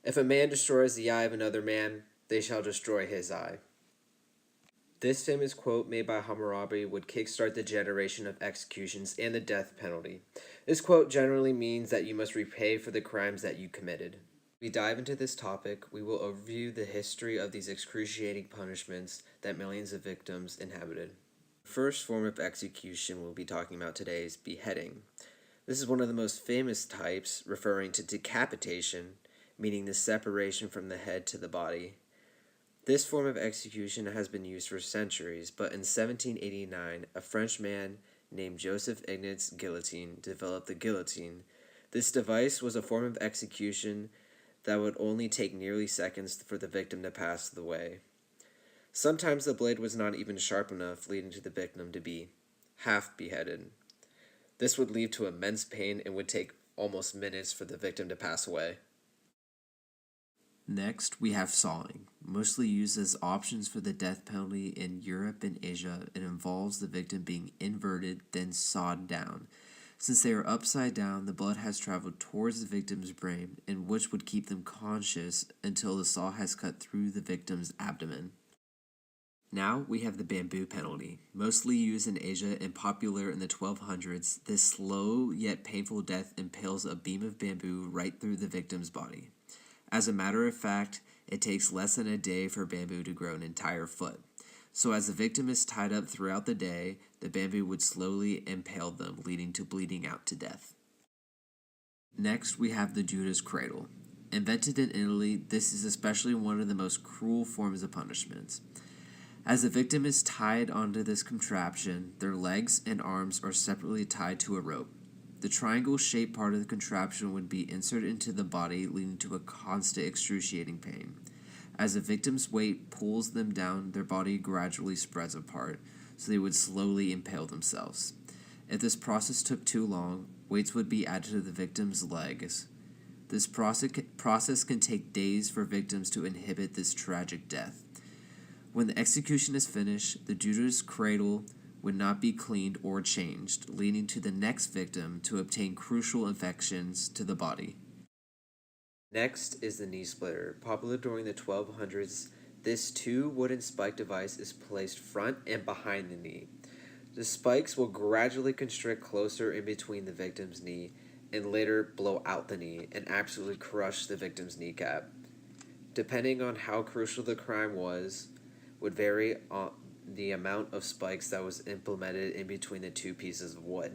If a man destroys the eye of another man, they shall destroy his eye. This famous quote made by Hammurabi would kickstart the generation of executions and the death penalty. This quote generally means that you must repay for the crimes that you committed. We dive into this topic, we will overview the history of these excruciating punishments that millions of victims inhabited. The first form of execution we'll be talking about today is beheading. This is one of the most famous types, referring to decapitation, meaning the separation from the head to the body. This form of execution has been used for centuries, but in 1789, a French man named Joseph Ignatz Guillotine developed the guillotine. This device was a form of execution that would only take nearly seconds for the victim to pass the way. Sometimes the blade was not even sharp enough, leading to the victim to be half beheaded. This would lead to immense pain and would take almost minutes for the victim to pass away. Next, we have sawing. Mostly used as options for the death penalty in Europe and Asia, it involves the victim being inverted, then sawed down. Since they are upside down, the blood has traveled towards the victim's brain, and which would keep them conscious until the saw has cut through the victim's abdomen. Now we have the bamboo penalty. Mostly used in Asia and popular in the 1200s, this slow yet painful death impales a beam of bamboo right through the victim's body. As a matter of fact, it takes less than a day for bamboo to grow an entire foot. So as the victim is tied up throughout the day, the bamboo would slowly impale them, leading to bleeding out to death. Next, we have the Judas cradle. Invented in Italy, this is especially one of the most cruel forms of punishments. As the victim is tied onto this contraption, their legs and arms are separately tied to a rope. The triangle-shaped part of the contraption would be inserted into the body, leading to a constant excruciating pain. As the victim's weight pulls them down, their body gradually spreads apart, so they would slowly impale themselves. If this process took too long, weights would be added to the victim's legs. This process can take days for victims to inhibit this tragic death. When the execution is finished, the Judas cradle would not be cleaned or changed, leading to the next victim to obtain crucial infections to the body. Next is the knee splitter. Popular during the 1200s, this two wooden spike device is placed front and behind the knee. The spikes will gradually constrict closer in between the victim's knee and later blow out the knee and absolutely crush the victim's kneecap. Depending on how crucial the crime was, would vary on the amount of spikes that was implemented in between the two pieces of wood.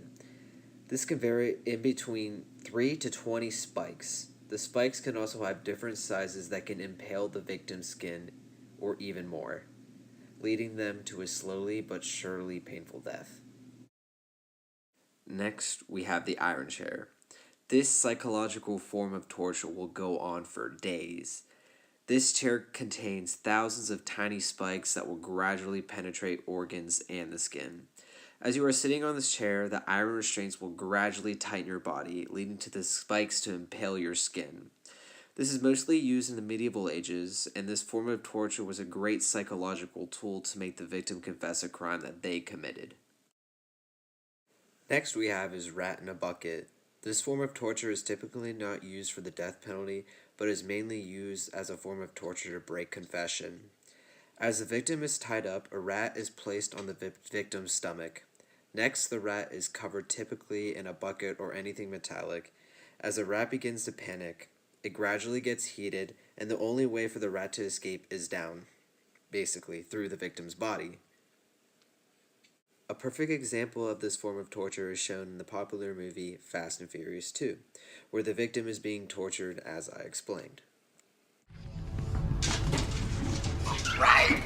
This can vary in between 3 to 20 spikes. The spikes can also have different sizes that can impale the victim's skin or even more, leading them to a slowly but surely painful death. Next, we have the iron chair. This psychological form of torture will go on for days. This chair contains thousands of tiny spikes that will gradually penetrate organs and the skin. As you are sitting on this chair, the iron restraints will gradually tighten your body, leading to the spikes to impale your skin. This is mostly used in the medieval ages, and this form of torture was a great psychological tool to make the victim confess a crime that they committed. Next we have is rat in a bucket. This form of torture is typically not used for the death penalty, but is mainly used as a form of torture to break confession. As the victim is tied up, a rat is placed on the victim's stomach. Next, the rat is covered typically in a bucket or anything metallic. As the rat begins to panic, it gradually gets heated, and the only way for the rat to escape is down, basically through the victim's body. A perfect example of this form of torture is shown in the popular movie Fast and Furious 2, where the victim is being tortured as I explained. Right!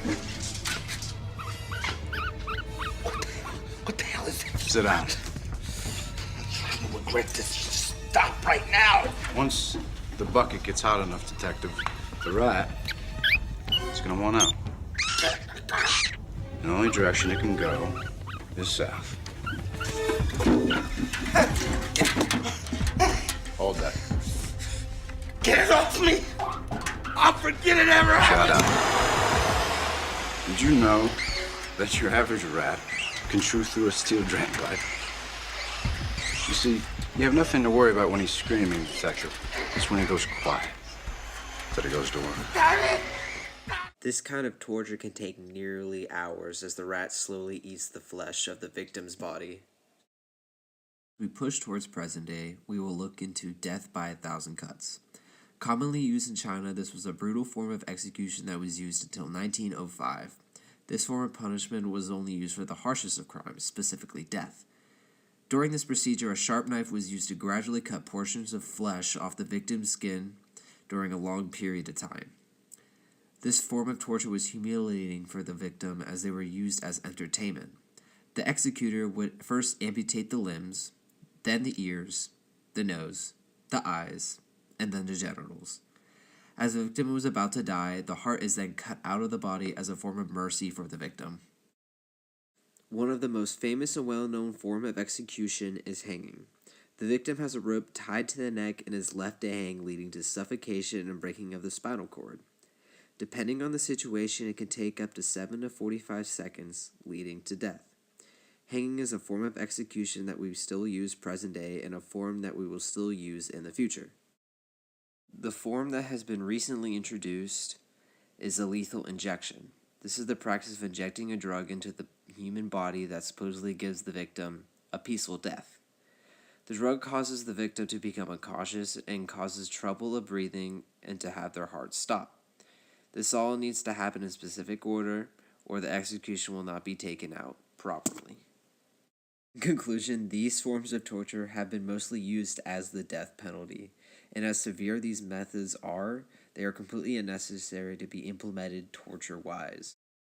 What the hell is it? Sit down. I'm gonna regret this. Just stop right now! Once the bucket gets hot enough, Detective, the rat is gonna want out. And the only direction it can go is south. Hold that. Get it off me! I'll forget it ever Shut happened! up. Did you know that your average rat can chew through a steel drain pipe? You see, you have nothing to worry about when he's screaming, Detective. It's when he goes quiet. that he goes to work. Damn it! This kind of torture can take nearly hours as the rat slowly eats the flesh of the victim's body. As we push towards present day, we will look into death by 1,000 cuts. Commonly used in China, this was a brutal form of execution that was used until 1905. This form of punishment was only used for the harshest of crimes, specifically death. During this procedure, a sharp knife was used to gradually cut portions of flesh off the victim's skin during a long period of time. This form of torture was humiliating for the victim as they were used as entertainment. The executor would first amputate the limbs, then the ears, the nose, the eyes, and then the genitals. As the victim was about to die, the heart is then cut out of the body as a form of mercy for the victim. One of the most famous and well-known form of execution is hanging. The victim has a rope tied to the neck and is left to hang, leading to suffocation and breaking of the spinal cord. Depending on the situation, it can take up to 7 to 45 seconds, leading to death. Hanging is a form of execution that we still use present day and a form that we will still use in the future. The form that has been recently introduced is a lethal injection. This is the practice of injecting a drug into the human body that supposedly gives the victim a peaceful death. The drug causes the victim to become unconscious and causes trouble of breathing and to have their heart stop. This all needs to happen in specific order, or the execution will not be taken out properly. In conclusion, these forms of torture have been mostly used as the death penalty, and as severe these methods are, they are completely unnecessary to be implemented torture-wise.